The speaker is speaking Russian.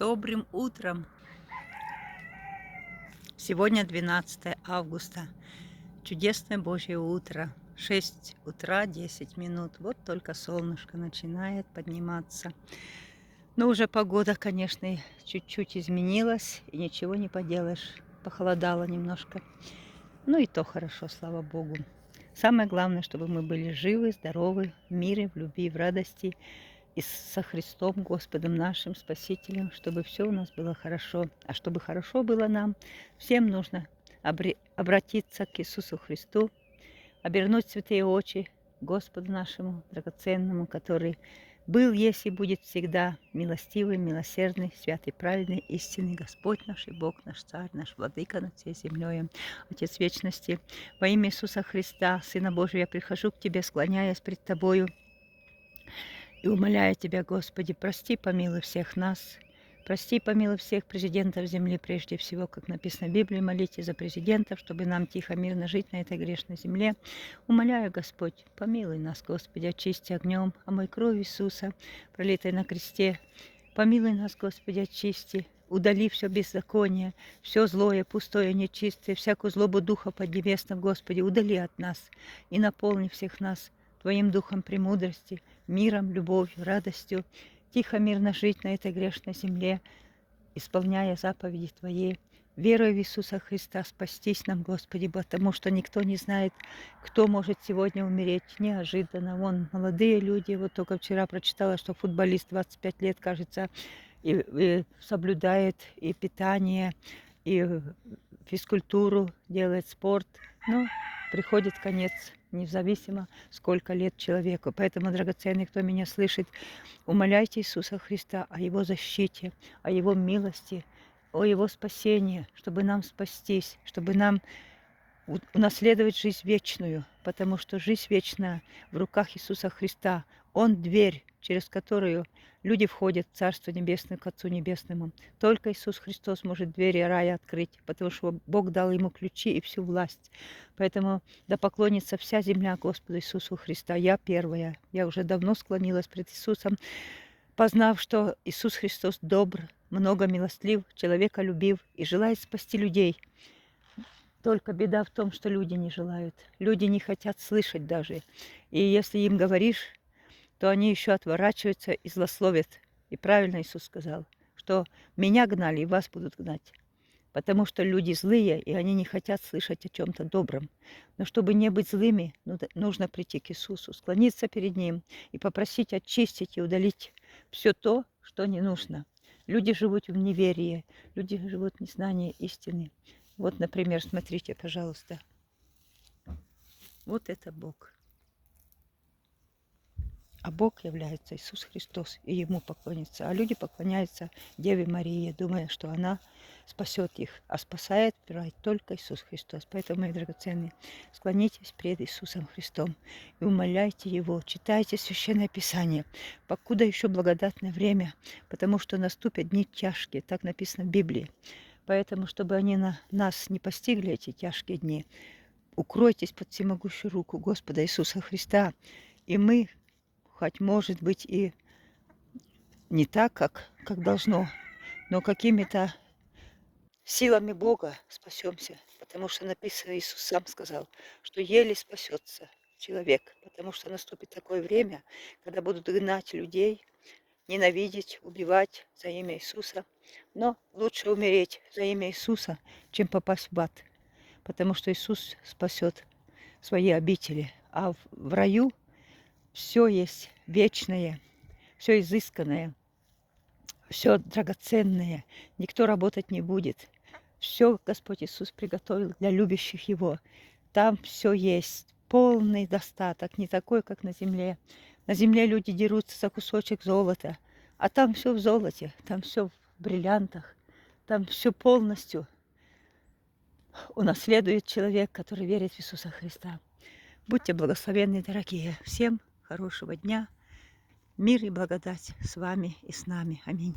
Добрым утром! Сегодня 12 августа. Чудесное Божье утро. 6 утра 10 минут. Вот только солнышко начинает подниматься. Но уже погода, конечно, чуть-чуть изменилась. И ничего не поделаешь. Похолодало немножко. Ну и то хорошо, слава Богу. Самое главное, чтобы мы были живы, здоровы, в мире, в любви, в радости. И со Христом, Господом нашим, Спасителем, чтобы все у нас было хорошо. А чтобы хорошо было нам, всем нужно обратиться к Иисусу Христу, обернуть святые очи к Господу нашему драгоценному, который был, есть и будет всегда милостивый, милосердный, святый, праведный, истинный Господь наш и Бог наш, Царь наш, Владыка над всей землей, Отец вечности. Во имя Иисуса Христа, Сына Божия, я прихожу к Тебе, склоняясь пред Тобою, и умоляю Тебя, Господи, прости, помилуй всех нас, прости, помилуй всех президентов земли, прежде всего, как написано в Библии, молитесь за президентов, чтобы нам тихо, мирно жить на этой грешной земле. Умоляю, Господь, помилуй нас, Господи, очисти огнем, омой кровь Иисуса, пролитой на кресте. Помилуй нас, Господи, очисти, удали все беззаконие, все злое, пустое, нечистое, всякую злобу духа поднебесного, Господи, удали от нас и наполни всех нас Твоим духом премудрости, миром, любовью, радостью, тихо, мирно жить на этой грешной земле, исполняя заповеди Твои, веруя в Иисуса Христа, спастись нам, Господи, потому что никто не знает, кто может сегодня умереть неожиданно. Вон, молодые люди, вот только вчера прочитала, что футболист 25 лет, кажется, и соблюдает и питание, и физкультуру, делает спорт. Но приходит конец, независимо, сколько лет человеку. Поэтому, драгоценный, кто меня слышит, умоляйте Иисуса Христа о Его защите, о Его милости, о Его спасении, чтобы нам спастись, чтобы нам унаследовать жизнь вечную, потому что жизнь вечная в руках Иисуса Христа. Он дверь, через которую люди входят в Царство Небесное к Отцу Небесному. Только Иисус Христос может двери рая открыть, потому что Бог дал ему ключи и всю власть. Поэтому да поклонится вся земля Господу Иисусу Христа. Я первая. Я уже давно склонилась пред Иисусом, познав, что Иисус Христос добр, много милостлив, человеколюбив и желает спасти людей. Только беда в том, что люди не желают. Люди не хотят слышать даже. И если им говоришь, то они еще отворачиваются и злословят. И правильно Иисус сказал, что меня гнали и вас будут гнать. Потому что люди злые, и они не хотят слышать о чем-то добром. Но чтобы не быть злыми, нужно прийти к Иисусу, склониться перед Ним и попросить очистить и удалить все то, что не нужно. Люди живут в неверии, люди живут в незнании истины. Вот, например, смотрите, пожалуйста. Вот это Бог. А Бог является Иисус Христос, и Ему поклонятся. А люди поклоняются Деве Марии, думая, что она спасет их. А спасает только Иисус Христос. Поэтому, мои драгоценные, склонитесь пред Иисусом Христом и умоляйте Его, читайте Священное Писание, покуда еще благодатное время, потому что наступят дни тяжкие, так написано в Библии. Поэтому, чтобы они нас не постигли, эти тяжкие дни, укройтесь под всемогущую руку Господа Иисуса Христа, и мы, хоть может быть и не так, как должно, но какими-то силами Бога спасемся, потому что написано, Иисус сам сказал, что еле спасется человек, потому что наступит такое время, когда будут гнать людей, ненавидеть, убивать за имя Иисуса. Но лучше умереть за имя Иисуса, чем попасть в ад, потому что Иисус спасет свои обители. А в раю все есть вечное, все изысканное, все драгоценное. Никто работать не будет. Все Господь Иисус приготовил для любящих Его. Там все есть, полный достаток, не такой, как на земле. На земле люди дерутся за кусочек золота, а там все в золоте, там все в бриллиантах, там все полностью унаследует человек, который верит в Иисуса Христа. Будьте благословенны, дорогие. Всем хорошего дня. Мир и благодать с вами и с нами. Аминь.